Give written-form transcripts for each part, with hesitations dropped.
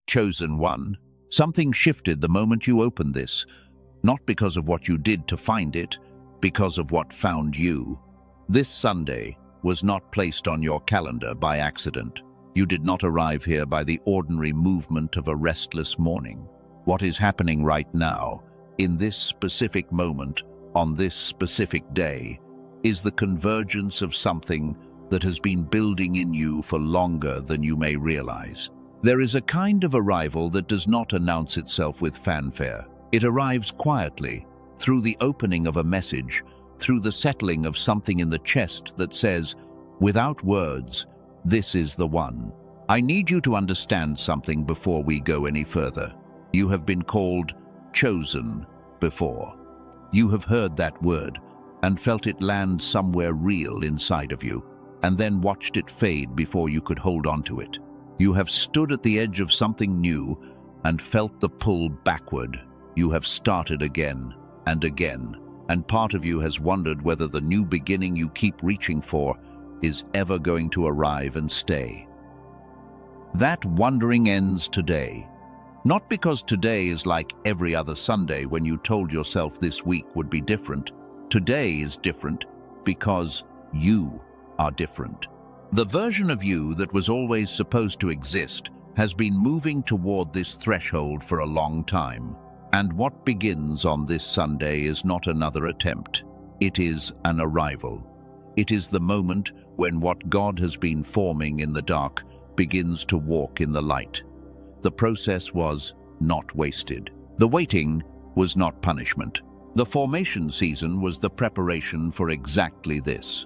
Chosen one. Something shifted the moment you opened this, not because of what you did to find it, because of what found you. This Sunday was not placed on your calendar by accident. You did not arrive here by the ordinary movement of a restless morning. What is happening right now, in this specific moment, on this specific day, is the convergence of something that has been building in you for longer than you may realize. There is a kind of arrival that does not announce itself with fanfare. It arrives quietly, through the opening of a message, through the settling of something in the chest that says, without words, this is the one. I need you to understand something before we go any further. You have been called chosen before. You have heard that word and felt it land somewhere real inside of you, and then watched it fade before you could hold on to it. You have stood at the edge of something new and felt the pull backward. You have started again and again, and part of you has wondered whether the new beginning you keep reaching for is ever going to arrive and stay. That wondering ends today. Not because today is like every other Sunday when you told yourself this week would be different. Today is different because you are different. The version of you that was always supposed to exist has been moving toward this threshold for a long time. And what begins on this Sunday is not another attempt. It is an arrival. It is the moment when what God has been forming in the dark begins to walk in the light. The process was not wasted. The waiting was not punishment. The formation season was the preparation for exactly this.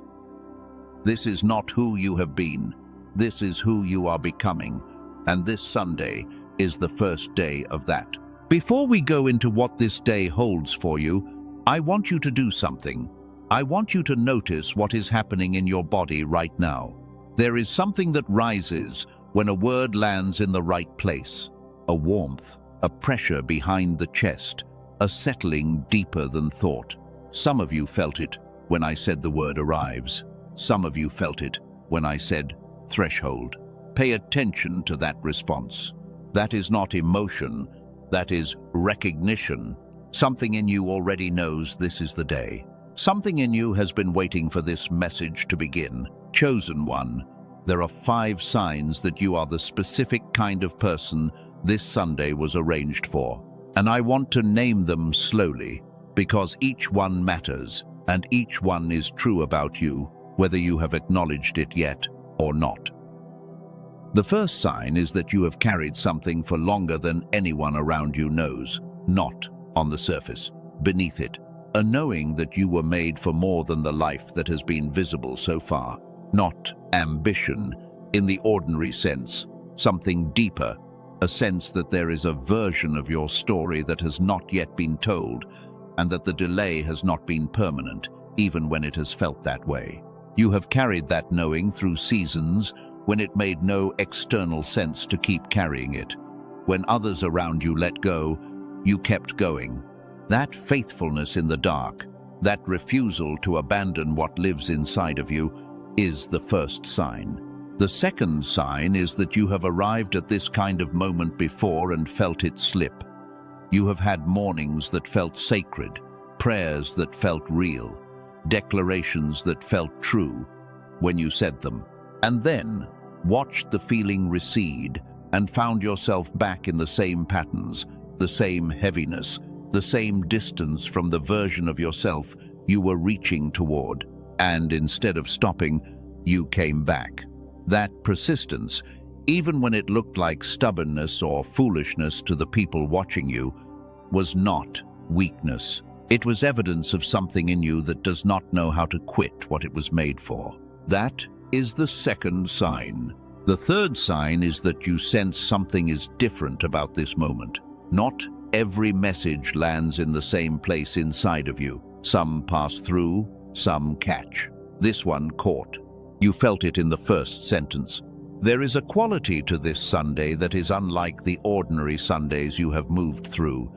This is not who you have been. This is who you are becoming. And this Sunday is the first day of that. Before we go into what this day holds for you, I want you to do something. I want you to notice what is happening in your body right now. There is something that rises when a word lands in the right place. A warmth, a pressure behind the chest, a settling deeper than thought. Some of you felt it when I said the word arrives. Some of you felt it when I said threshold. Pay attention to that response. That is not emotion. That is recognition. Something in you already knows this is the day. Something in you has been waiting for this message to begin. Chosen one. There are 5 signs that you are the specific kind of person this Sunday was arranged for. And I want to name them slowly, because each one matters, and each one is true about you, whether you have acknowledged it yet or not. The first sign is that you have carried something for longer than anyone around you knows, not on the surface, beneath it. A knowing that you were made for more than the life that has been visible so far. Not ambition in the ordinary sense, something deeper, a sense that there is a version of your story that has not yet been told, and that the delay has not been permanent, even when it has felt that way. You have carried that knowing through seasons when it made no external sense to keep carrying it. When others around you let go, you kept going. That faithfulness in the dark, that refusal to abandon what lives inside of you, is the first sign. The second sign is that you have arrived at this kind of moment before and felt it slip. You have had mornings that felt sacred, prayers that felt real, declarations that felt true when you said them, and then watched the feeling recede and found yourself back in the same patterns, the same heaviness, the same distance from the version of yourself you were reaching toward. And instead of stopping, you came back. That persistence, even when it looked like stubbornness or foolishness to the people watching you, was not weakness. It was evidence of something in you that does not know how to quit what it was made for. That is the second sign. The third sign is that you sense something is different about this moment. Not every message lands in the same place inside of you. Some pass through, some catch. This one caught. You felt it in the first sentence. There is a quality to this Sunday that is unlike the ordinary Sundays you have moved through.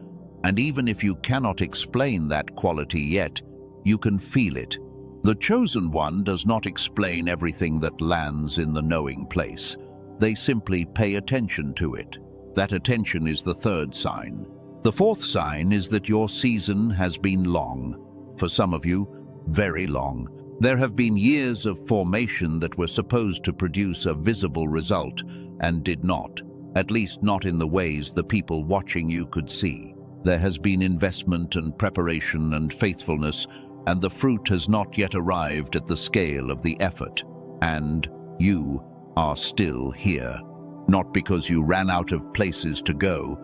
And even if you cannot explain that quality yet, you can feel it. The chosen one does not explain everything that lands in the knowing place. They simply pay attention to it. That attention is the third sign. The fourth sign is that your season has been long. For some of you, very long. There have been years of formation that were supposed to produce a visible result and did not, at least not in the ways the people watching you could see. There has been investment and preparation and faithfulness, and the fruit has not yet arrived at the scale of the effort. And you are still here. Not because you ran out of places to go,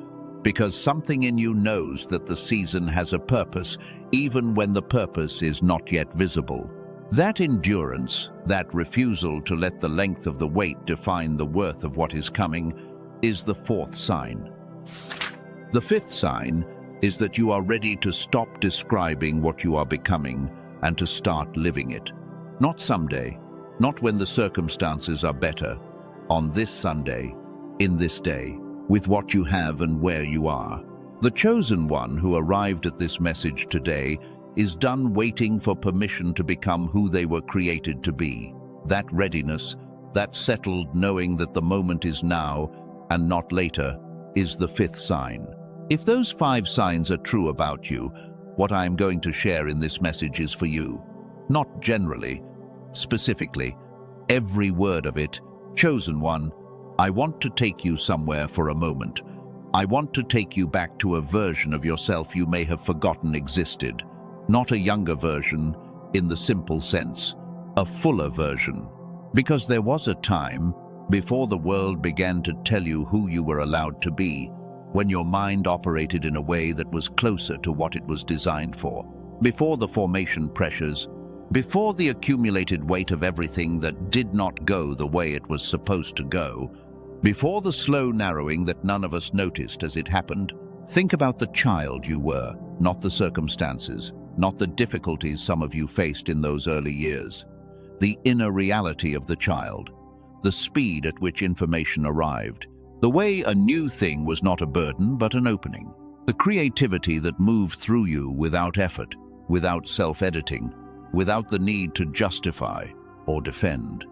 because something in you knows that the season has a purpose, even when the purpose is not yet visible. That endurance, that refusal to let the length of the wait define the worth of what is coming, is the fourth sign. The fifth sign is that you are ready to stop describing what you are becoming and to start living it. Not someday, not when the circumstances are better. On this Sunday, in this day, with what you have and where you are. The chosen one who arrived at this message today is done waiting for permission to become who they were created to be. That readiness, that settled knowing that the moment is now and not later, is the fifth sign. If those 5 signs are true about you, what I am going to share in this message is for you. Not generally, specifically, every word of it. Chosen one, I want to take you somewhere for a moment. I want to take you back to a version of yourself you may have forgotten existed. Not a younger version, in the simple sense, a fuller version. Because there was a time, before the world began to tell you who you were allowed to be, when your mind operated in a way that was closer to what it was designed for. Before the formation pressures, before the accumulated weight of everything that did not go the way it was supposed to go, before the slow narrowing that none of us noticed as it happened. Think about the child you were, not the circumstances, not the difficulties some of you faced in those early years. The inner reality of the child, the speed at which information arrived, the way a new thing was not a burden but an opening, the creativity that moved through you without effort, without self-editing, without the need to justify or defend.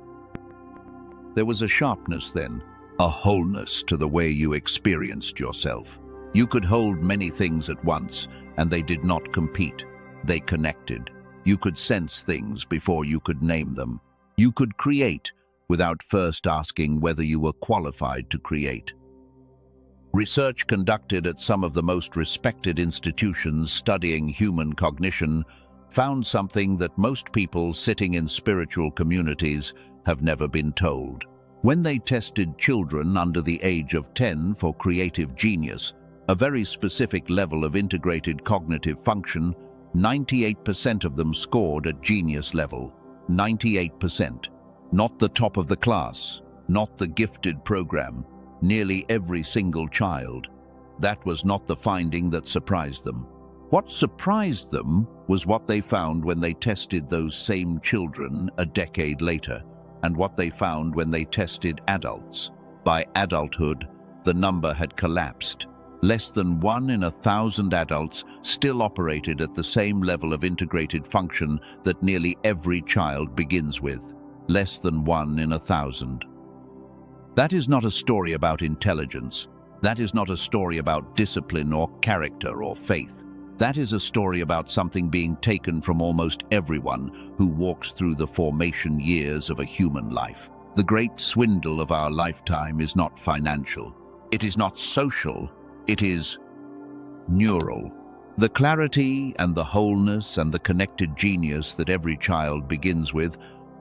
There was a sharpness then, a wholeness to the way you experienced yourself. You could hold many things at once, and they did not compete. They connected. You could sense things before you could name them. You could create without first asking whether you were qualified to create. Research conducted at some of the most respected institutions studying human cognition found something that most people sitting in spiritual communities have never been told. When they tested children under the age of 10 for creative genius, a very specific level of integrated cognitive function, 98% of them scored at genius level. 98%. Not the top of the class, not the gifted program, nearly every single child. That was not the finding that surprised them. What surprised them was what they found when they tested those same children a decade later, and what they found when they tested adults. By adulthood, the number had collapsed. Less than 1 in 1,000 adults still operated at the same level of integrated function that nearly every child begins with. Less than 1 in 1,000. That is not a story about intelligence. That is not a story about discipline or character or faith. That is a story about something being taken from almost everyone who walks through the formation years of a human life. The great swindle of our lifetime is not financial. It is not social. It is neural. The clarity and the wholeness and the connected genius that every child begins with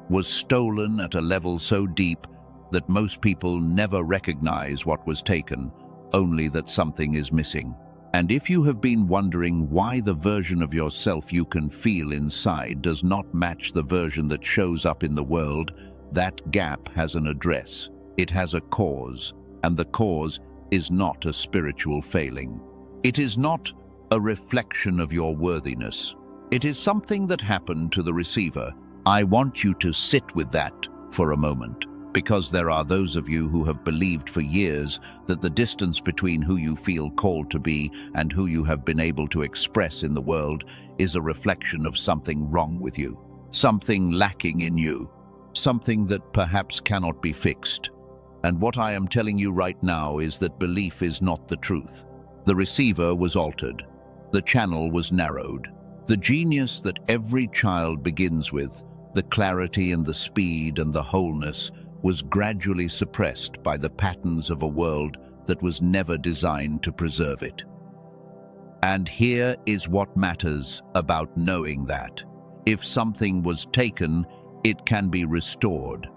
was stolen at a level so deep that most people never recognize what was taken, only that something is missing. And if you have been wondering why the version of yourself you can feel inside does not match the version that shows up in the world, that gap has an address. It has a cause, and the cause is not a spiritual failing. It is not a reflection of your worthiness. It is something that happened to the receiver. I want you to sit with that for a moment, because there are those of you who have believed for years that the distance between who you feel called to be and who you have been able to express in the world is a reflection of something wrong with you, something lacking in you, something that perhaps cannot be fixed. And what I am telling you right now is that belief is not the truth. The receiver was altered. The channel was narrowed. The genius that every child begins with, the clarity and the speed and the wholeness, was gradually suppressed by the patterns of a world that was never designed to preserve it. And here is what matters about knowing that. If something was taken, it can be restored.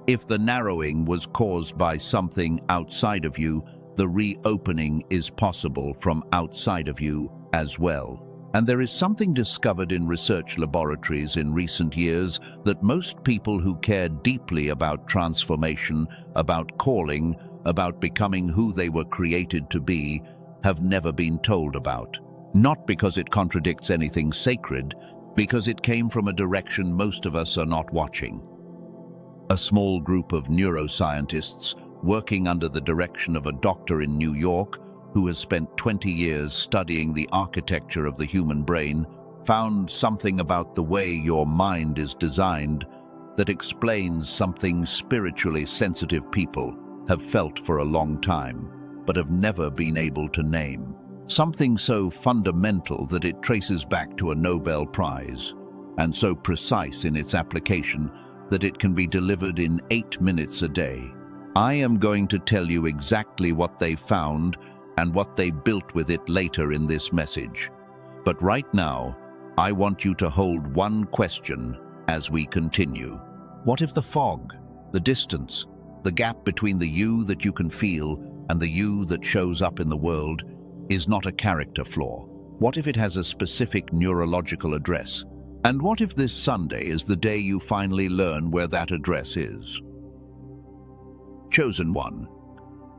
If the narrowing was caused by something outside of you, the reopening is possible from outside of you as well. And there is something discovered in research laboratories in recent years that most people who care deeply about transformation, about calling, about becoming who they were created to be, have never been told about. Not because it contradicts anything sacred, because it came from a direction most of us are not watching. A small group of neuroscientists working under the direction of a doctor in New York who has spent 20 years studying the architecture of the human brain found something about the way your mind is designed that explains something spiritually sensitive people have felt for a long time, but have never been able to name. Something so fundamental that it traces back to a Nobel Prize, and so precise in its application that it can be delivered in 8 minutes a day. I am going to tell you exactly what they found and what they built with it later in this message. But right now, I want you to hold one question as we continue. What if the fog, the distance, the gap between the you that you can feel and the you that shows up in the world is not a character flaw? What if it has a specific neurological address? And what if this Sunday is the day you finally learn where that address is? Chosen one.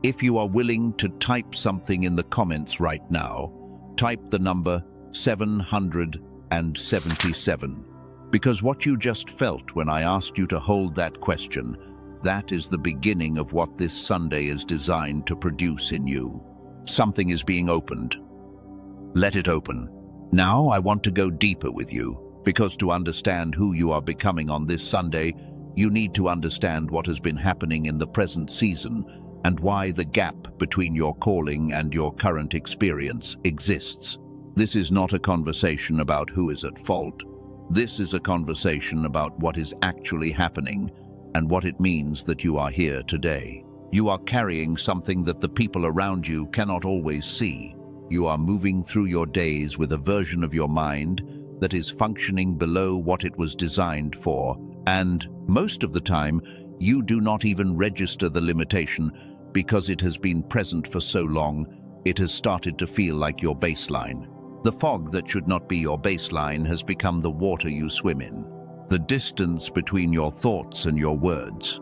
If you are willing to type something in the comments right now, type the number 777. Because what you just felt when I asked you to hold that question, that is the beginning of what this Sunday is designed to produce in you. Something is being opened. Let it open. Now I want to go deeper with you, because to understand who you are becoming on this Sunday, you need to understand what has been happening in the present season and why the gap between your calling and your current experience exists. This is not a conversation about who is at fault. This is a conversation about what is actually happening and what it means that you are here today. You are carrying something that the people around you cannot always see. You are moving through your days with a version of your mind that is functioning below what it was designed for, and most of the time, you do not even register the limitation because it has been present for so long, it has started to feel like your baseline. The fog that should not be your baseline has become the water you swim in, the distance between your thoughts and your words,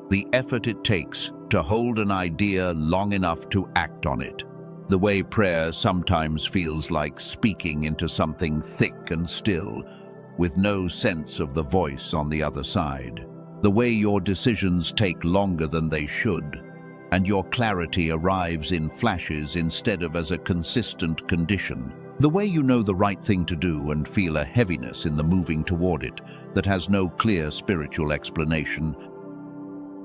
the effort it takes to hold an idea long enough to act on it, the way prayer sometimes feels like speaking into something thick and still, with no sense of the voice on the other side, the way your decisions take longer than they should, and your clarity arrives in flashes instead of as a consistent condition. The way you know the right thing to do and feel a heaviness in the moving toward it that has no clear spiritual explanation.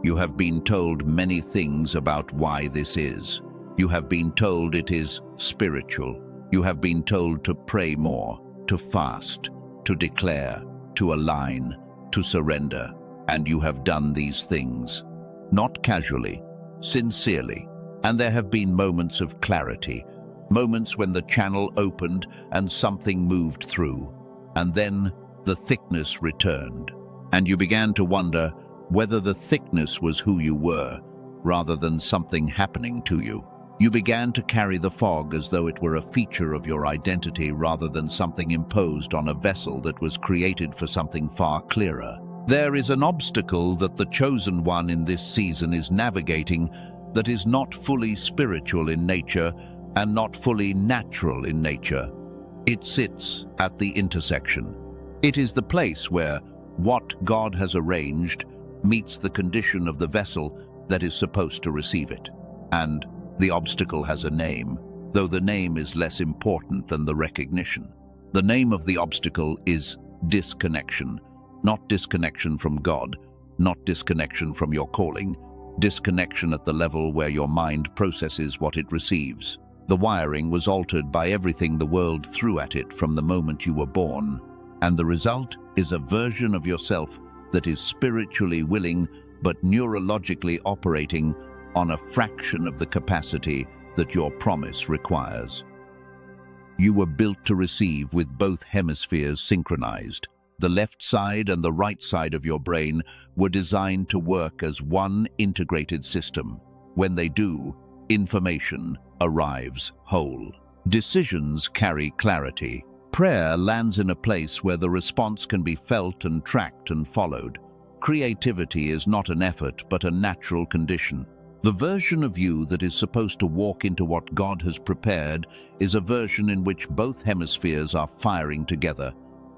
You have been told many things about why this is. You have been told it is spiritual. You have been told to pray more, to fast, to declare, to align, to surrender. And you have done these things, not casually, sincerely. And there have been moments of clarity, moments when the channel opened and something moved through, and then the thickness returned. And you began to wonder whether the thickness was who you were, rather than something happening to you. You began to carry the fog as though it were a feature of your identity rather than something imposed on a vessel that was created for something far clearer. There is an obstacle that the chosen one in this season is navigating that is not fully spiritual in nature and not fully natural in nature. It sits at the intersection. It is the place where what God has arranged meets the condition of the vessel that is supposed to receive it. And the obstacle has a name, though the name is less important than the recognition. The name of the obstacle is disconnection. Not disconnection from God, not disconnection from your calling, disconnection at the level where your mind processes what it receives. The wiring was altered by everything the world threw at it from the moment you were born, and the result is a version of yourself that is spiritually willing but neurologically operating on a fraction of the capacity that your promise requires. You were built to receive with both hemispheres synchronized. The left side and the right side of your brain were designed to work as one integrated system. When they do, information arrives whole. Decisions carry clarity. Prayer lands in a place where the response can be felt and tracked and followed. Creativity is not an effort but a natural condition. The version of you that is supposed to walk into what God has prepared is a version in which both hemispheres are firing together,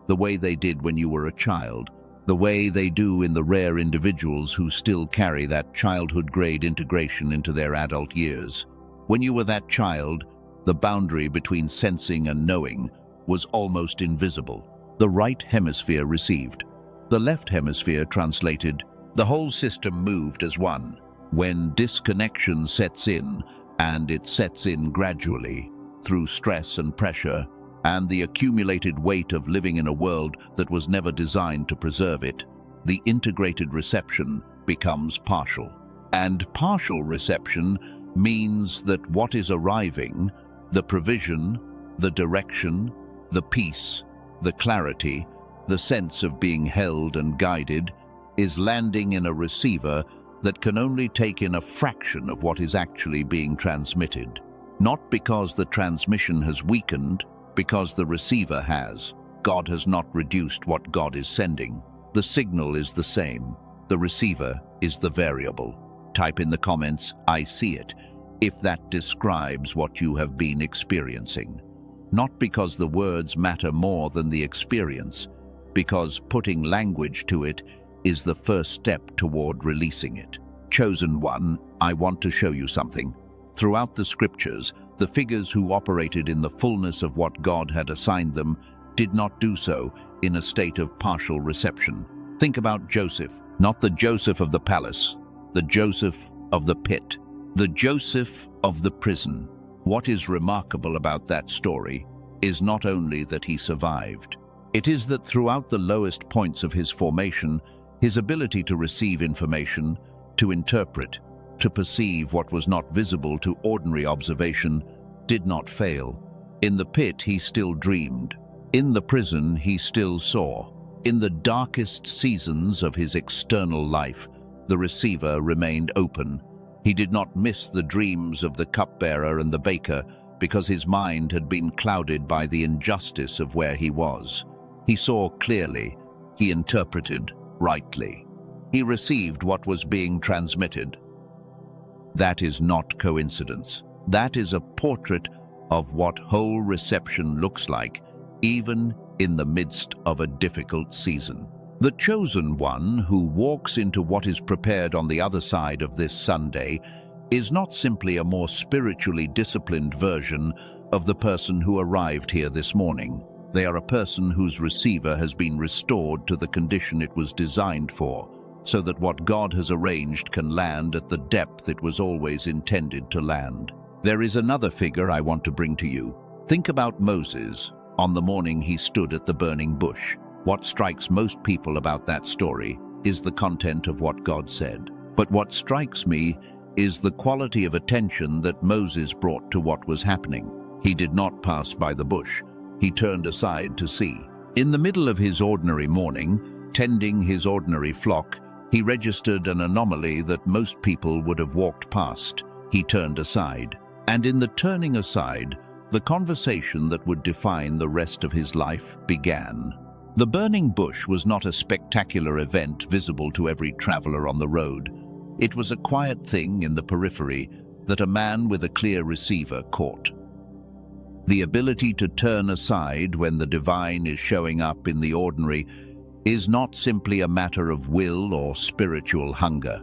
the way they did when you were a child, the way they do in the rare individuals who still carry that childhood-grade integration into their adult years. When you were that child, the boundary between sensing and knowing was almost invisible. The right hemisphere received. The left hemisphere translated. The whole system moved as one. When disconnection sets in, and it sets in gradually, through stress and pressure, and the accumulated weight of living in a world that was never designed to preserve it, the integrated reception becomes partial. And partial reception means that what is arriving, the provision, the direction, the peace, the clarity, the sense of being held and guided, is landing in a receiver that can only take in a fraction of what is actually being transmitted. Not because the transmission has weakened, because the receiver has. God has not reduced what God is sending. The signal is the same. The receiver is the variable. Type in the comments, "I see it," if that describes what you have been experiencing. Not because the words matter more than the experience, because putting language to it is the first step toward releasing it. Chosen one, I want to show you something. Throughout the scriptures, the figures who operated in the fullness of what God had assigned them did not do so in a state of partial reception. Think about Joseph, not the Joseph of the palace, the Joseph of the pit, the Joseph of the prison. What is remarkable about that story is not only that he survived. It is that throughout the lowest points of his formation, his ability to receive information, to interpret, to perceive what was not visible to ordinary observation, did not fail. In the pit he still dreamed. In the prison he still saw. In the darkest seasons of his external life, the receiver remained open. He did not miss the dreams of the cupbearer and the baker because his mind had been clouded by the injustice of where he was. He saw clearly. He interpreted rightly. He received what was being transmitted. That is not coincidence. That is a portrait of what whole reception looks like, even in the midst of a difficult season. The chosen one who walks into what is prepared on the other side of this Sunday is not simply a more spiritually disciplined version of the person who arrived here this morning. They are a person whose receiver has been restored to the condition it was designed for, so that what God has arranged can land at the depth it was always intended to land. There is another figure I want to bring to you. Think about Moses on the morning he stood at the burning bush. What strikes most people about that story is the content of what God said. But what strikes me is the quality of attention that Moses brought to what was happening. He did not pass by the bush. He turned aside to see. In the middle of his ordinary morning, tending his ordinary flock, he registered an anomaly that most people would have walked past. He turned aside. And in the turning aside, the conversation that would define the rest of his life began. The burning bush was not a spectacular event visible to every traveler on the road. It was a quiet thing in the periphery that a man with a clear receiver caught. The ability to turn aside when the divine is showing up in the ordinary is not simply a matter of will or spiritual hunger.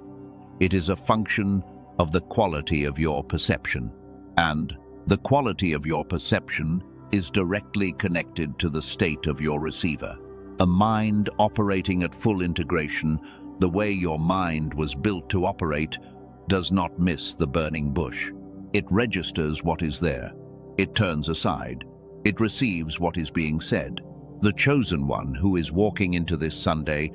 It is a function of the quality of your perception. And the quality of your perception is directly connected to the state of your receiver. A mind operating at full integration, the way your mind was built to operate, does not miss the burning bush. It registers what is there. It turns aside. It receives what is being said. The chosen one who is walking into this Sunday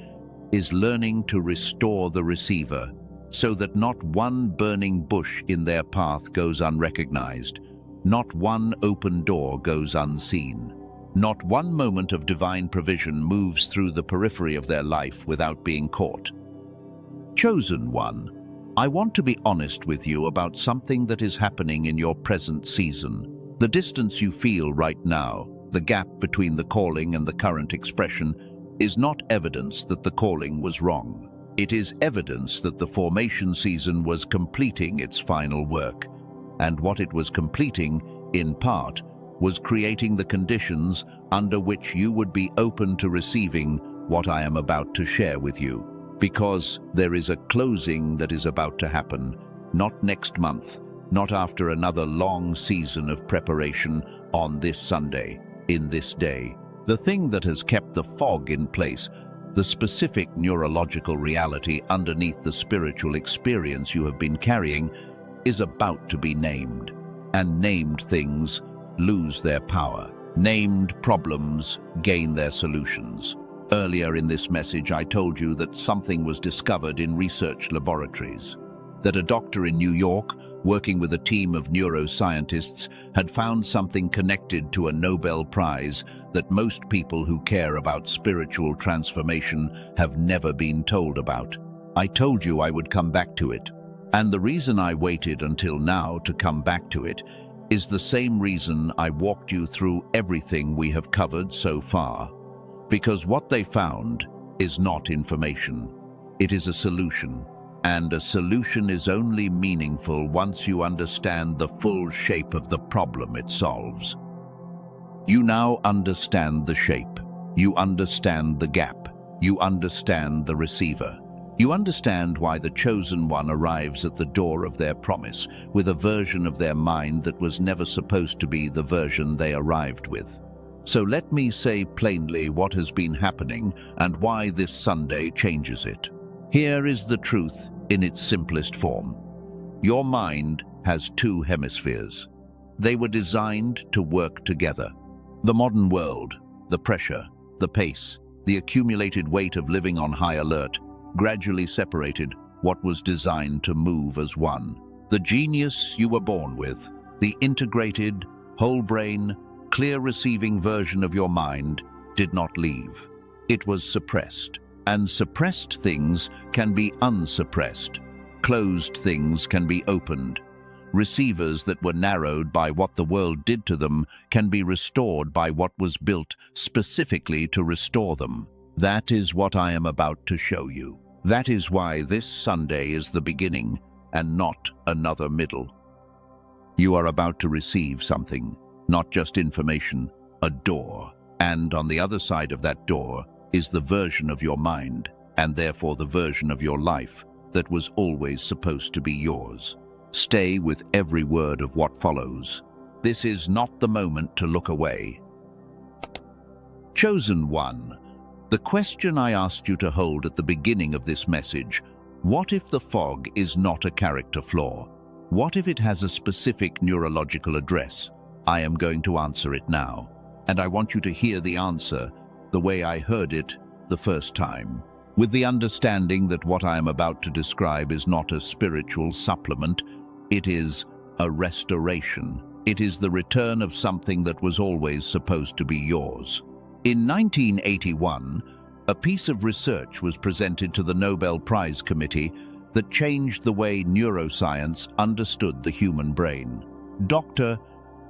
is learning to restore the receiver so that not one burning bush in their path goes unrecognized, not one open door goes unseen, not one moment of divine provision moves through the periphery of their life without being caught. Chosen one, I want to be honest with you about something that is happening in your present season. The distance you feel right now, the gap between the calling and the current expression, is not evidence that the calling was wrong. It is evidence that the formation season was completing its final work, and what it was completing, in part, was creating the conditions under which you would be open to receiving what I am about to share with you. Because there is a closing that is about to happen, not next month, not after another long season of preparation, on this Sunday, in this day. The thing that has kept the fog in place, the specific neurological reality underneath the spiritual experience you have been carrying, is about to be named. And named things lose their power. Named problems gain their solutions. Earlier in this message, I told you that something was discovered in research laboratories. That a doctor in New York, working with a team of neuroscientists, had found something connected to a Nobel Prize that most people who care about spiritual transformation have never been told about. I told you I would come back to it. And the reason I waited until now to come back to it is the same reason I walked you through everything we have covered so far. Because what they found is not information. It is a solution. And a solution is only meaningful once you understand the full shape of the problem it solves. You now understand the shape. You understand the gap. You understand the receiver. You understand why the chosen one arrives at the door of their promise with a version of their mind that was never supposed to be the version they arrived with. So let me say plainly what has been happening and why this Sunday changes it. Here is the truth in its simplest form. Your mind has two hemispheres. They were designed to work together. The modern world, the pressure, the pace, the accumulated weight of living on high alert, gradually separated what was designed to move as one. The genius you were born with, the integrated, whole-brain, clear-receiving version of your mind, did not leave. It was suppressed. And suppressed things can be unsuppressed. Closed things can be opened. Receivers that were narrowed by what the world did to them can be restored by what was built specifically to restore them. That is what I am about to show you. That is why this Sunday is the beginning and not another middle. You are about to receive something, not just information, a door. And on the other side of that door is the version of your mind, and therefore the version of your life that was always supposed to be yours. Stay with every word of what follows. This is not the moment to look away. Chosen one, the question I asked you to hold at the beginning of this message, what if the fog is not a character flaw? What if it has a specific neurological address? I am going to answer it now, and I want you to hear the answer the way I heard it the first time, with the understanding that what I am about to describe is not a spiritual supplement, it is a restoration. It is the return of something that was always supposed to be yours. In 1981, a piece of research was presented to the Nobel Prize Committee that changed the way neuroscience understood the human brain. Dr.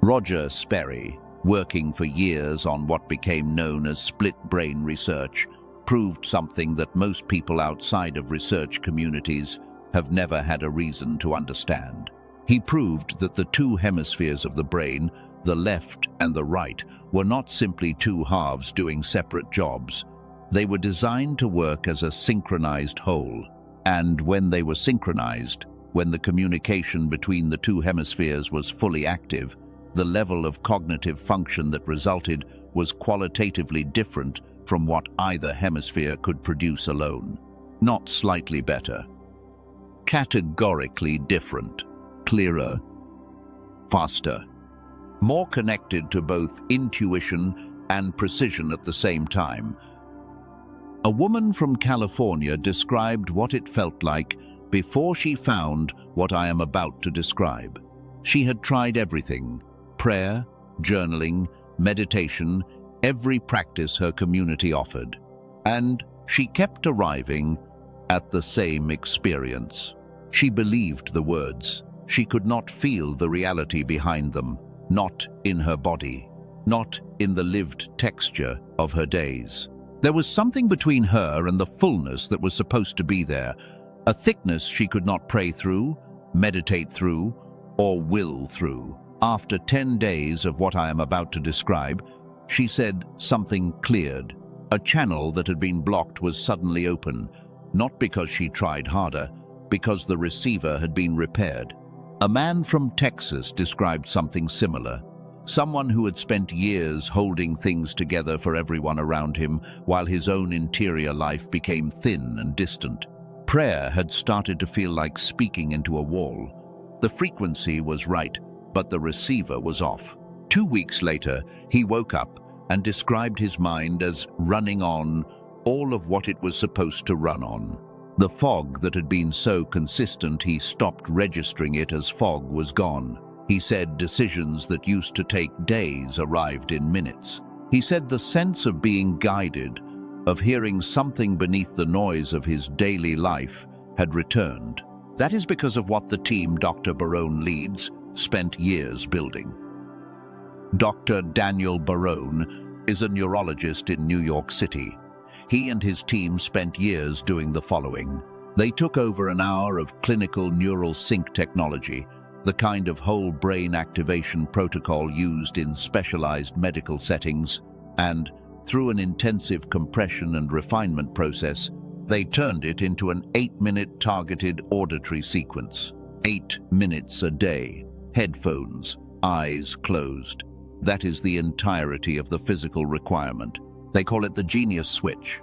Roger Sperry, working for years on what became known as split brain research, proved something that most people outside of research communities have never had a reason to understand. He proved that the two hemispheres of the brain, the left and the right, were not simply two halves doing separate jobs. They were designed to work as a synchronized whole. And when they were synchronized, when the communication between the two hemispheres was fully active, the level of cognitive function that resulted was qualitatively different from what either hemisphere could produce alone. Not slightly better. Categorically different, clearer, faster, more connected to both intuition and precision at the same time. A woman from California described what it felt like before she found what I am about to describe. She had tried everything: prayer, journaling, meditation, every practice her community offered. And she kept arriving at the same experience. She believed the words. She could not feel the reality behind them, not in her body, not in the lived texture of her days. There was something between her and the fullness that was supposed to be there, a thickness she could not pray through, meditate through, or will through. After 10 days of what I am about to describe, she said something cleared. A channel that had been blocked was suddenly open, not because she tried harder, because the receiver had been repaired. A man from Texas described something similar. Someone who had spent years holding things together for everyone around him, while his own interior life became thin and distant. Prayer had started to feel like speaking into a wall. The frequency was right, but the receiver was off. 2 weeks later, he woke up and described his mind as running on all of what it was supposed to run on. The fog that had been so consistent he stopped registering it as fog was gone. He said decisions that used to take days arrived in minutes. He said the sense of being guided, of hearing something beneath the noise of his daily life, had returned. That is because of what the team Dr. Barone leads spent years building. Dr. Daniel Barone is a neurologist in New York City. He and his team spent years doing the following. They took over an hour of clinical neural sync technology, the kind of whole brain activation protocol used in specialized medical settings, and through an intensive compression and refinement process, they turned it into an 8-minute targeted auditory sequence. 8 minutes a day, headphones, eyes closed. That is the entirety of the physical requirement. They call it the Genius Switch.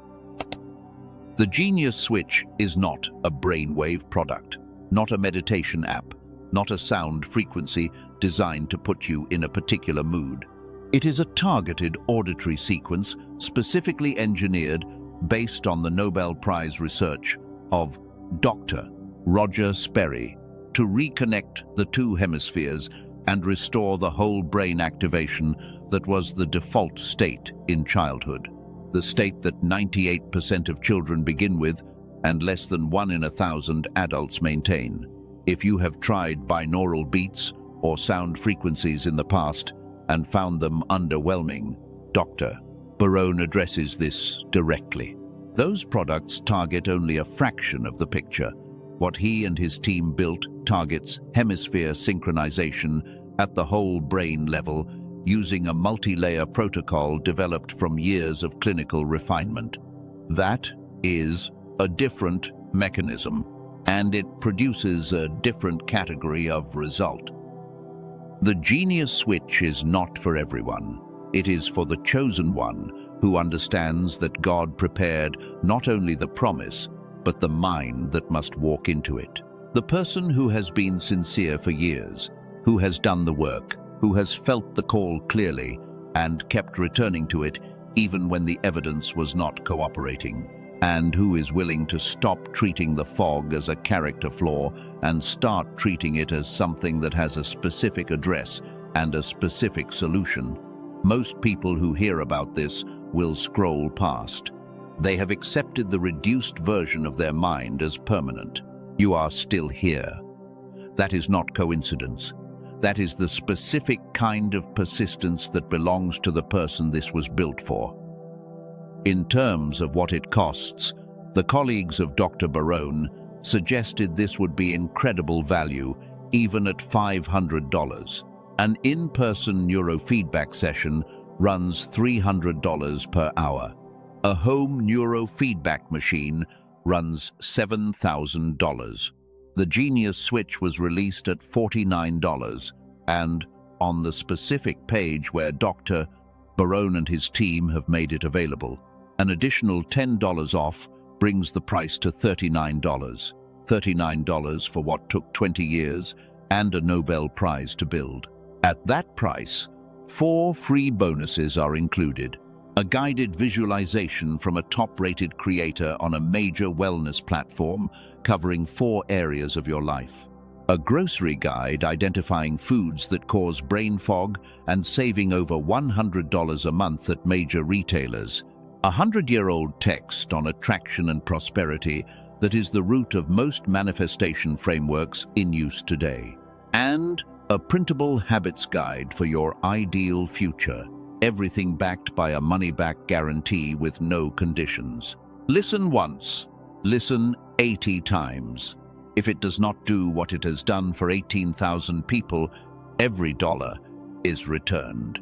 The Genius Switch is not a brainwave product, not a meditation app, not a sound frequency designed to put you in a particular mood. It is a targeted auditory sequence specifically engineered based on the Nobel Prize research of Dr. Roger Sperry to reconnect the 2 hemispheres and restore the whole brain activation that was the default state in childhood, the state that 98% of children begin with and less than 1 in 1,000 adults maintain. If you have tried binaural beats or sound frequencies in the past and found them underwhelming, Dr. Barone addresses this directly. Those products target only a fraction of the picture. What he and his team built targets hemisphere synchronization at the whole brain level using a multi-layer protocol developed from years of clinical refinement. That is a different mechanism, and it produces a different category of result. The Genius Switch is not for everyone. It is for the chosen one who understands that God prepared not only the promise, but the mind that must walk into it. The person who has been sincere for years, who has done the work, who has felt the call clearly and kept returning to it even when the evidence was not cooperating, and who is willing to stop treating the fog as a character flaw and start treating it as something that has a specific address and a specific solution. Most people who hear about this will scroll past. They have accepted the reduced version of their mind as permanent. You are still here. That is not coincidence. That is the specific kind of persistence that belongs to the person this was built for. In terms of what it costs, the colleagues of Dr. Barone suggested this would be incredible value, even at $500. An in-person neurofeedback session runs $300 per hour. A home neurofeedback machine runs $7,000. The Genius Switch was released at $49, and on the specific page where Dr. Barone and his team have made it available, an additional $10 off brings the price to $39. $39 for what took 20 years, and a Nobel Prize to build. At that price, 4 free bonuses are included. A guided visualization from a top-rated creator on a major wellness platform covering 4 areas of your life. A grocery guide identifying foods that cause brain fog and saving over $100 a month at major retailers. A 100-year-old text on attraction and prosperity that is the root of most manifestation frameworks in use today. And a printable habits guide for your ideal future. Everything backed by a money-back guarantee with no conditions. Listen once. Listen 80 times. If it does not do what it has done for 18,000 people, every dollar is returned.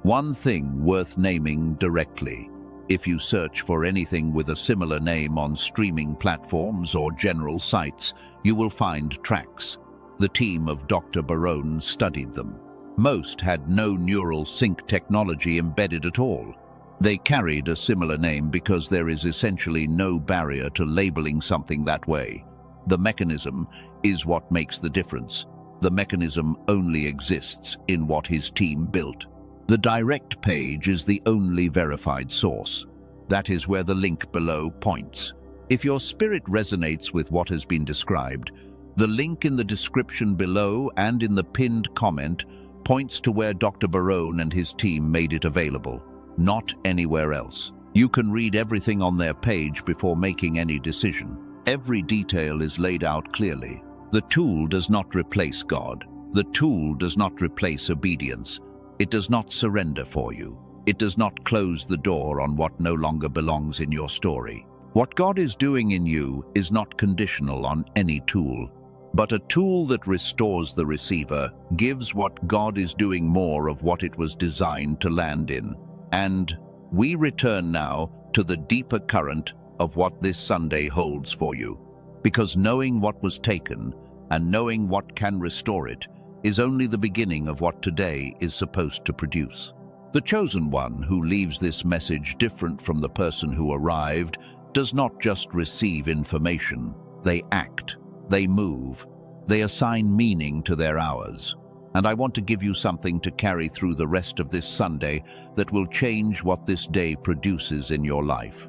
One thing worth naming directly. If you search for anything with a similar name on streaming platforms or general sites, you will find tracks. The team of Dr. Barone studied them. Most had no neural sync technology embedded at all. They carried a similar name because there is essentially no barrier to labeling something that way. The mechanism is what makes the difference. The mechanism only exists in what his team built. The direct page is the only verified source. That is where the link below points. If your spirit resonates with what has been described, the link in the description below and in the pinned comment points to where Dr. Barone and his team made it available, not anywhere else. You can read everything on their page before making any decision. Every detail is laid out clearly. The tool does not replace God. The tool does not replace obedience. It does not surrender for you. It does not close the door on what no longer belongs in your story. What God is doing in you is not conditional on any tool, but a tool that restores the receiver, gives what God is doing more of what it was designed to land in. And we return now to the deeper current of what this Sunday holds for you, because knowing what was taken and knowing what can restore it is only the beginning of what today is supposed to produce. The chosen one who leaves this message different from the person who arrived does not just receive information. They act, they move, they assign meaning to their hours. And I want to give you something to carry through the rest of this Sunday that will change what this day produces in your life.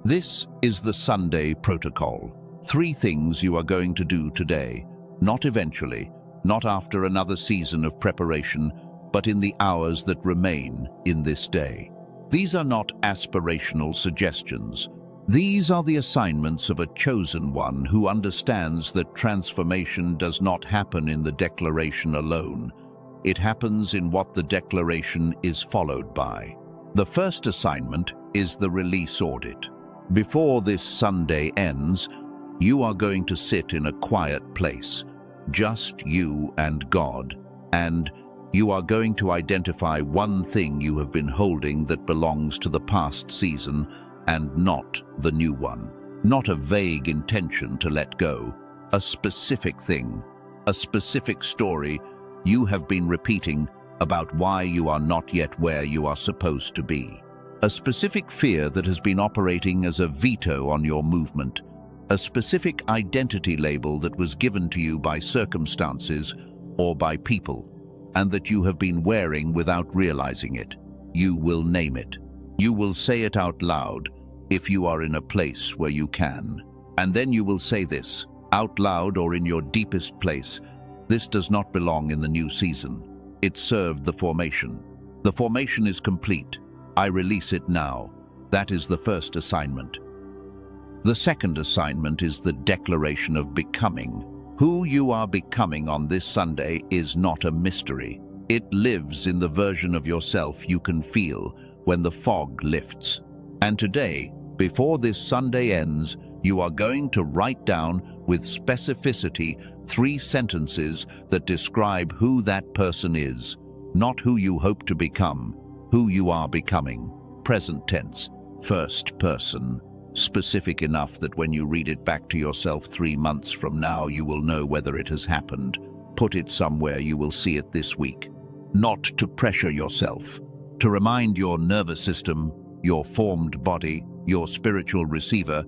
This is the Sunday protocol. 3 things you are going to do today, not eventually, not after another season of preparation, but in the hours that remain in this day. These are not aspirational suggestions. These are the assignments of a chosen one who understands that transformation does not happen in the declaration alone. It happens in what the declaration is followed by. The first assignment is the release audit. Before this Sunday ends, you are going to sit in a quiet place, just you and God, and you are going to identify one thing you have been holding that belongs to the past season and not the new one. Not a vague intention to let go, a specific thing, a specific story you have been repeating about why you are not yet where you are supposed to be. A specific fear that has been operating as a veto on your movement, a specific identity label that was given to you by circumstances or by people, and that you have been wearing without realizing it. You will name it. You will say it out loud if you are in a place where you can. And then you will say this, out loud or in your deepest place: this does not belong in the new season. It served the formation. The formation is complete. I release it now. That is the first assignment. The second assignment is the declaration of becoming. Who you are becoming on this Sunday is not a mystery. It lives in the version of yourself you can feel when the fog lifts. And today, before this Sunday ends, you are going to write down with specificity 3 sentences that describe who that person is, not who you hope to become, who you are becoming. Present tense, first person, specific enough that when you read it back to yourself 3 months from now, you will know whether it has happened. Put it somewhere you will see it this week. Not to pressure yourself, to remind your nervous system, your formed body, your spiritual receiver,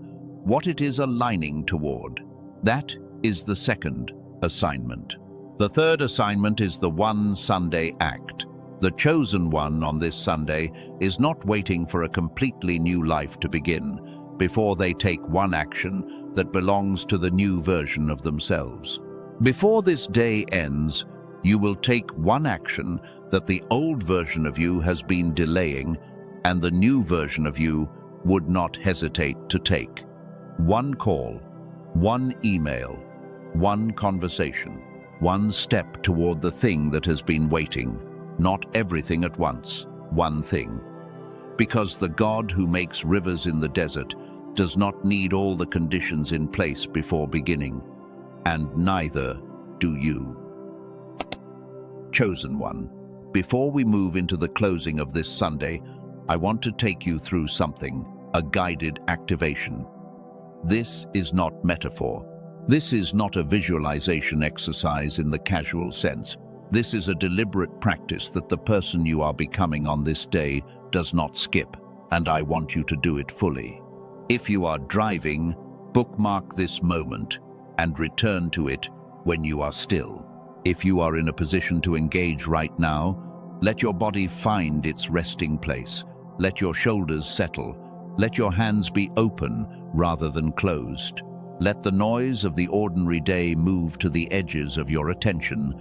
what it is aligning toward. That is the second assignment. The third assignment is the one Sunday act. The chosen one on this Sunday is not waiting for a completely new life to begin before they take one action that belongs to the new version of themselves. Before this day ends, you will take one action that the old version of you has been delaying and the new version of you would not hesitate to take. One call, one email, one conversation, one step toward the thing that has been waiting. Not everything at once, one thing. Because the God who makes rivers in the desert does not need all the conditions in place before beginning, and neither do you. Chosen one, before we move into the closing of this Sunday, I want to take you through something, a guided activation. This is not metaphor. This is not a visualization exercise in the casual sense. This is a deliberate practice that the person you are becoming on this day does not skip, and I want you to do it fully. If you are driving, bookmark this moment and return to it when you are still. If you are in a position to engage right now, let your body find its resting place. Let your shoulders settle. Let your hands be open rather than closed. Let the noise of the ordinary day move to the edges of your attention,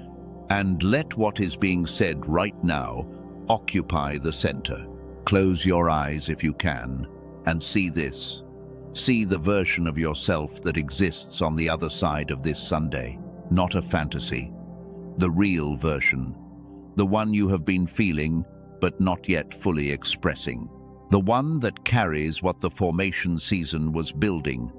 and let what is being said right now occupy the center. Close your eyes if you can, and see this. See the version of yourself that exists on the other side of this Sunday, not a fantasy. The real version, the one you have been feeling but not yet fully expressing. The one that carries what the formation season was building.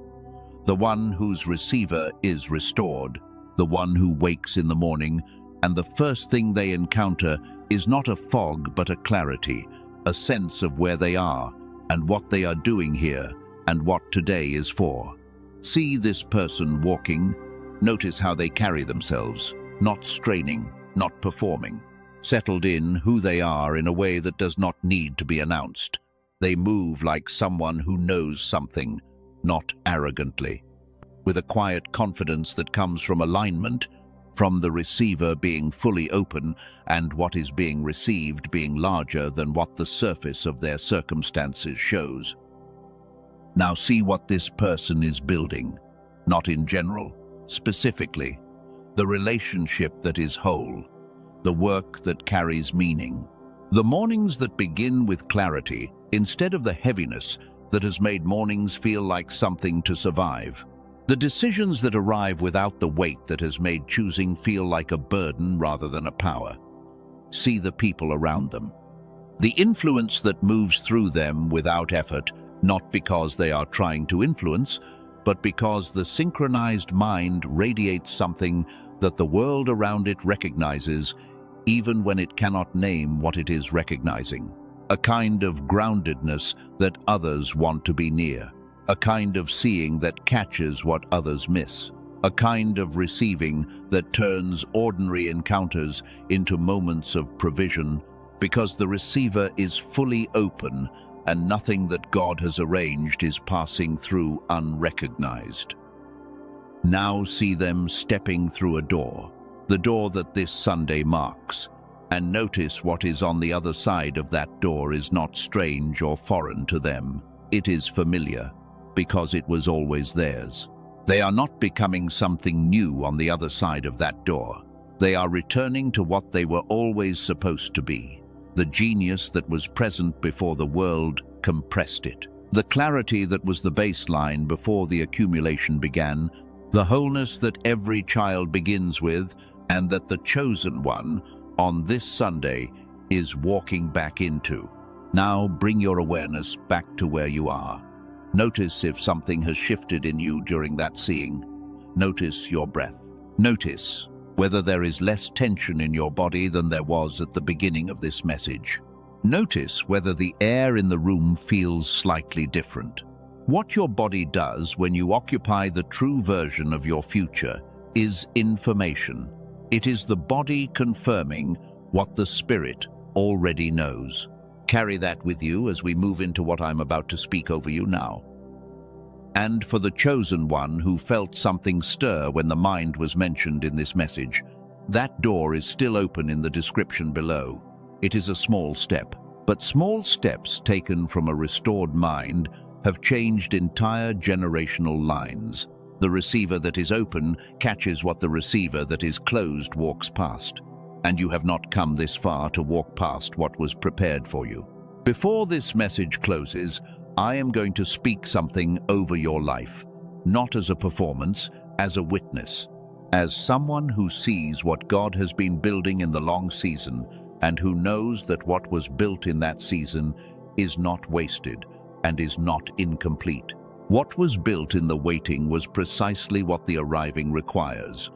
The one whose receiver is restored. The one who wakes in the morning and the first thing they encounter is not a fog but a clarity, a sense of where they are and what they are doing here and what today is for. See this person walking. Notice how they carry themselves, not straining, not performing. Settled in who they are in a way that does not need to be announced. They move like someone who knows something, not arrogantly. With a quiet confidence that comes from alignment, from the receiver being fully open and what is being received being larger than what the surface of their circumstances shows. Now see what this person is building, not in general, specifically. The relationship that is whole, the work that carries meaning. The mornings that begin with clarity instead of the heaviness that has made mornings feel like something to survive. The decisions that arrive without the weight that has made choosing feel like a burden rather than a power. See the people around them. The influence that moves through them without effort, not because they are trying to influence, but because the synchronized mind radiates something that the world around it recognizes, even when it cannot name what it is recognizing. A kind of groundedness that others want to be near. A kind of seeing that catches what others miss. A kind of receiving that turns ordinary encounters into moments of provision, because the receiver is fully open and nothing that God has arranged is passing through unrecognized. Now see them stepping through a door, the door that this Sunday marks, and notice what is on the other side of that door is not strange or foreign to them. It is familiar, because it was always theirs. They are not becoming something new on the other side of that door. They are returning to what they were always supposed to be, the genius that was present before the world compressed it, the clarity that was the baseline before the accumulation began, the wholeness that every child begins with, and that the chosen one on this Sunday is walking back into. Now bring your awareness back to where you are. Notice if something has shifted in you during that seeing. Notice your breath. Notice whether there is less tension in your body than there was at the beginning of this message. Notice whether the air in the room feels slightly different. What your body does when you occupy the true version of your future is information. It is the body confirming what the spirit already knows. Carry that with you as we move into what I'm about to speak over you now. And for the chosen one who felt something stir when the mind was mentioned in this message, that door is still open in the description below. It is a small step, but small steps taken from a restored mind have changed entire generational lines. The receiver that is open catches what the receiver that is closed walks past, and you have not come this far to walk past what was prepared for you. Before this message closes, I am going to speak something over your life, not as a performance, as a witness, as someone who sees what God has been building in the long season and who knows that what was built in that season is not wasted and is not incomplete. What was built in the waiting was precisely what the arriving requires,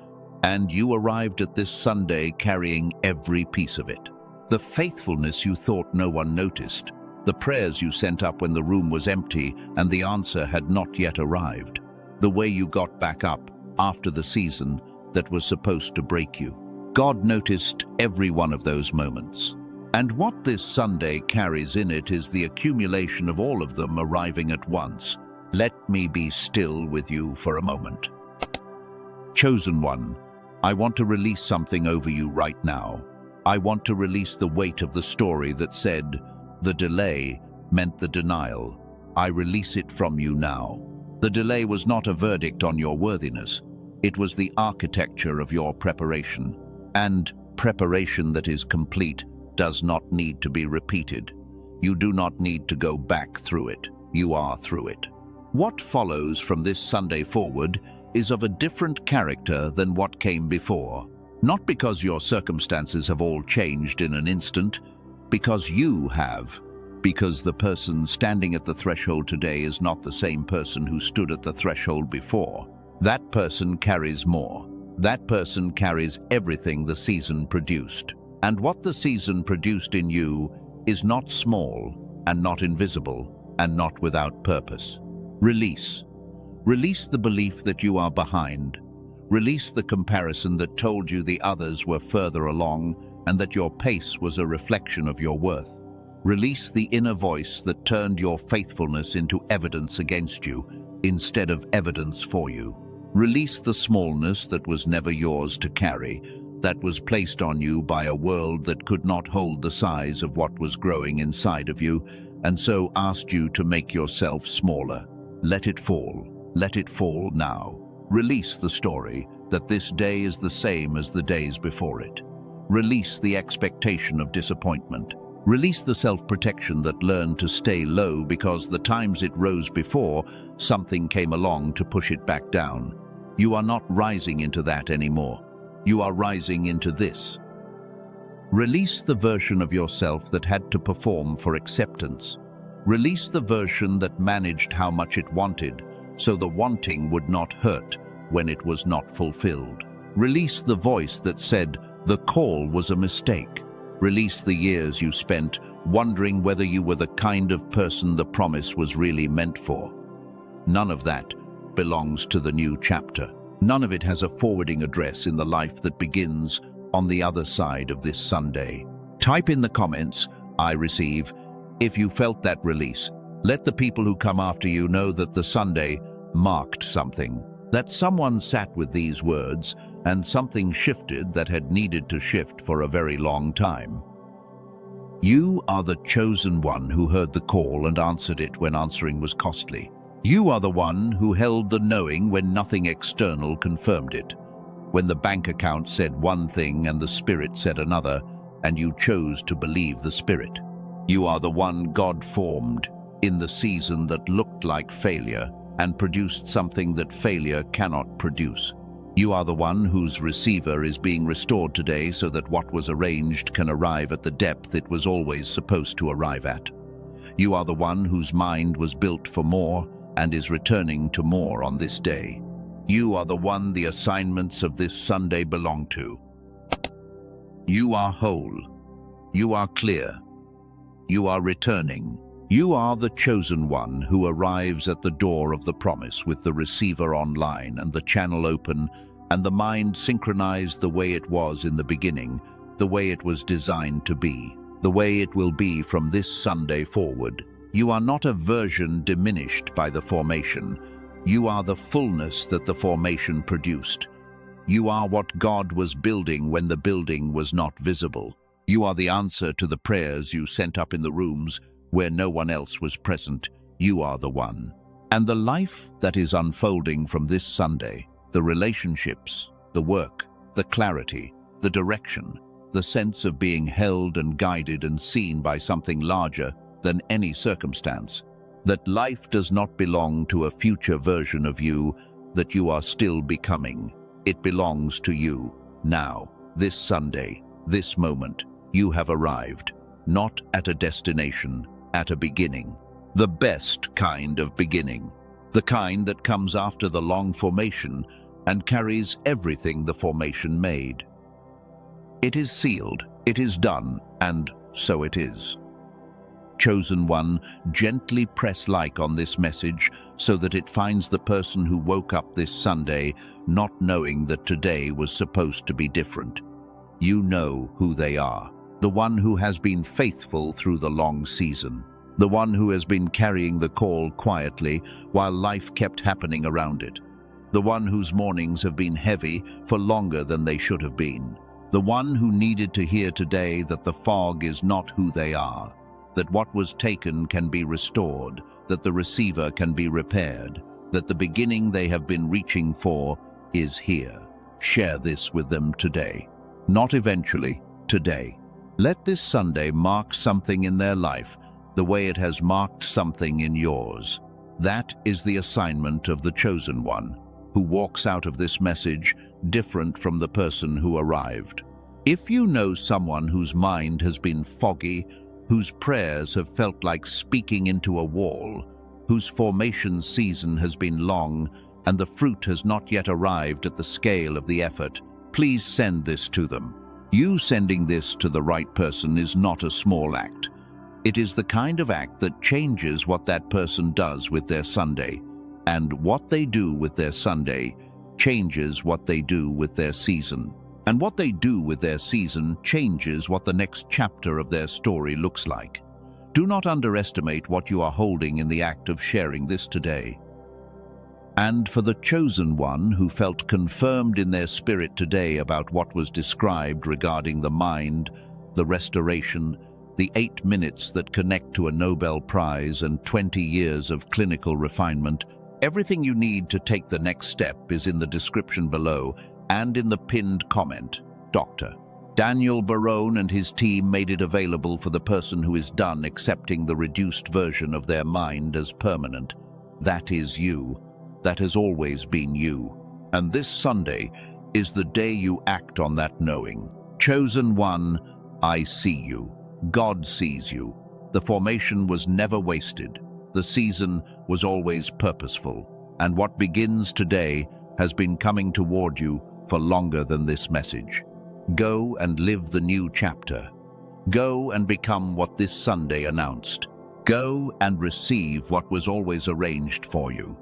and you arrived at this Sunday carrying every piece of it. The faithfulness you thought no one noticed, the prayers you sent up when the room was empty and the answer had not yet arrived, the way you got back up after the season that was supposed to break you. God noticed every one of those moments. And what this Sunday carries in it is the accumulation of all of them arriving at once. Let me be still with you for a moment. Chosen one, I want to release something over you right now. I want to release the weight of the story that said, the delay meant the denial. I release it from you now. The delay was not a verdict on your worthiness. It was the architecture of your preparation. And preparation that is complete does not need to be repeated. You do not need to go back through it. You are through it. What follows from this Sunday forward is of a different character than what came before. Not because your circumstances have all changed in an instant, because you have. Because the person standing at the threshold today is not the same person who stood at the threshold before. That person carries more. That person carries everything the season produced. And what the season produced in you is not small and not invisible and not without purpose. Release. Release the belief that you are behind. Release the comparison that told you the others were further along and that your pace was a reflection of your worth. Release the inner voice that turned your faithfulness into evidence against you instead of evidence for you. Release the smallness that was never yours to carry, that was placed on you by a world that could not hold the size of what was growing inside of you, and so asked you to make yourself smaller. Let it fall. Let it fall now. Release the story that this day is the same as the days before it. Release the expectation of disappointment. Release the self-protection that learned to stay low because the times it rose before, something came along to push it back down. You are not rising into that anymore. You are rising into this. Release the version of yourself that had to perform for acceptance. Release the version that managed how much it wanted, so the wanting would not hurt when it was not fulfilled. Release the voice that said the call was a mistake. Release the years you spent wondering whether you were the kind of person the promise was really meant for. None of that belongs to the new chapter. None of it has a forwarding address in the life that begins on the other side of this Sunday. Type in the comments, I receive, if you felt that release. Let the people who come after you know that the Sunday marked something, that someone sat with these words and something shifted that had needed to shift for a very long time. You are the chosen one who heard the call and answered it when answering was costly. You are the one who held the knowing when nothing external confirmed it, when the bank account said one thing and the spirit said another, and you chose to believe the spirit. You are the one God formed in the season that looked like failure and produced something that failure cannot produce. You are the one whose receiver is being restored today so that what was arranged can arrive at the depth it was always supposed to arrive at. You are the one whose mind was built for more and is returning to more on this day. You are the one the assignments of this Sunday belong to. You are whole. You are clear. You are returning. You are the chosen one who arrives at the door of the promise with the receiver online and the channel open and the mind synchronized the way it was in the beginning, the way it was designed to be, the way it will be from this Sunday forward. You are not a version diminished by the formation, You are the fullness that the formation produced. You are what God was building when the building was not visible. You are the answer to the prayers you sent up in the rooms where no one else was present. You are the one. And the life that is unfolding from this Sunday, the relationships, the work, the clarity, the direction, the sense of being held and guided and seen by something larger than any circumstance, that life does not belong to a future version of you that you are still becoming. It belongs to you, now, this Sunday, this moment. You have arrived, not at a destination, at a beginning. The best kind of beginning. The kind that comes after the long formation and carries everything the formation made. It is sealed, it is done, and so it is. Chosen one, gently press like on this message so that it finds the person who woke up this Sunday not knowing that today was supposed to be different. You know who they are. The one who has been faithful through the long season. The one who has been carrying the call quietly while life kept happening around it. The one whose mornings have been heavy for longer than they should have been. The one who needed to hear today that the fog is not who they are, that what was taken can be restored, that the receiver can be repaired, that the beginning they have been reaching for is here. Share this with them today. Not eventually, today. Let this Sunday mark something in their life the way it has marked something in yours. That is the assignment of the chosen one, who walks out of this message different from the person who arrived. If you know someone whose mind has been foggy, whose prayers have felt like speaking into a wall, whose formation season has been long and the fruit has not yet arrived at the scale of the effort, please send this to them. You sending this to the right person is not a small act. It is the kind of act that changes what that person does with their Sunday, and what they do with their Sunday changes what they do with their season. And what they do with their season changes what the next chapter of their story looks like. Do not underestimate what you are holding in the act of sharing this today. And for the chosen one who felt confirmed in their spirit today about what was described regarding the mind, the restoration, the 8 minutes that connect to a Nobel Prize and 20 years of clinical refinement, everything you need to take the next step is in the description below and in the pinned comment. Dr. Daniel Barone and his team made it available for the person who is done accepting the reduced version of their mind as permanent. That is you. That has always been you. And this Sunday is the day you act on that knowing. Chosen one, I see you. God sees you. The formation was never wasted. The season was always purposeful. And what begins today has been coming toward you for longer than this message. Go and live the new chapter. Go and become what this Sunday announced. Go and receive what was always arranged for you.